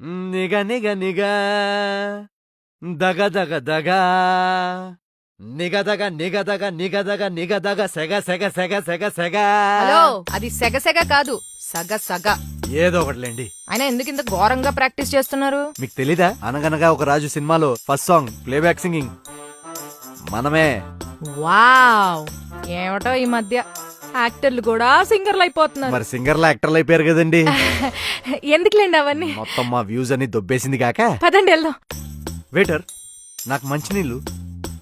నిగ నిగ నిగ దగ దగ దగ నిగదగ నిగదగ నిగదగ నిగదగ సెగ సెగ సెగ సెగ సెగ. హలో, అది సెగ సెగ కాదు, సగ సగ. ఏదో ఒకటిలేండి. అయినా ఎందుకు ఇంత ఘోరంగా ప్రాక్టీస్ చేస్తున్నారు? మీకు తెలీదా? అనగనగా ఒక రాజు సినిమాలో ఫస్ట్ సాంగ్ ప్లేబ్యాక్ సింగింగ్ మనమే. వావ్, ఏమిటో ఈ మధ్య యాక్టర్లు కూడా సింగర్లు అయిపోతున్నారు. మరి సింగర్లు యాక్టర్లు అయిపోయారు కదండి. ఎందుకులేండి అవన్నీ. మొత్తం మా వ్యూస్ అని దొబ్బేసింది కాక. పదండి వెళ్దాం. వెయిటర్, నాకు మంచినీళ్ళు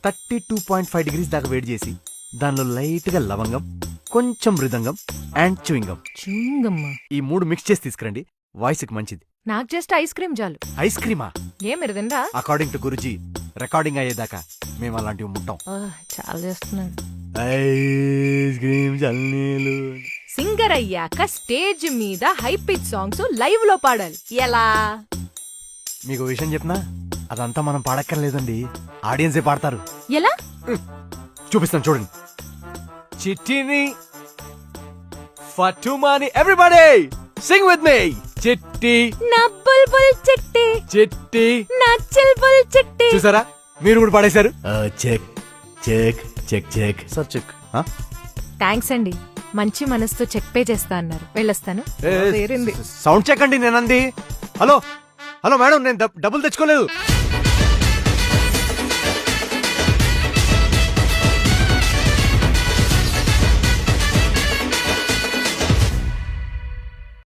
32.5 degrees దాకా వేడి చేసి దానిలో లైట్ గా లవంగం, కొంచెం మృదంగం అండ్ చూయింగం, ఈ 3 మిక్స్ చేసి తీసుకురండి. వాయిస్ కి మంచిది. నాకు జస్ట్ ఐస్ క్రీమ్ చాలు. ఐస్ క్రీమా? మీరు తిందా? అకార్డింగ్ టు గురుజీ, రికార్డింగ్ అయ్యేదాకా మేము అలాంటివి ముట్టాం. చాలా చేస్తున్నాడు. ఐస్ క్రీమ్ చల్లీలు. సింగర్ అయ్యాక స్టేజ్ మీద హై పిచ్ సాంగ్స్ లైవ్ లో పాడాలి. ఎలా? మీకు విషయం చెప్పనా? అదంతా మనం పాడక్కర్లేదండి, ఆడియన్సే పాడతారు. ఎలా? చూపిస్తాను చూడండి. చిట్టిని ఫటుమాని ఎవ్రీబడీ సింగ్ విత్ మీ. చిట్టి నా బుల్బుల్ చిట్టి, చిట్టి నా చిల్బుల్ చిట్టి. చూసారా, మీరు కూడా పాడేశారు. Check check check check sir check. Thanks అండి, మంచి మనసుతో చెక్ పే చేస్తా అన్నారు. వెళ్ళొస్తాను. సౌండ్ చెక్ అండి నేనంది. హలో హలో మేడం, నేను డబ్బులు తెచ్చుకోలేదు.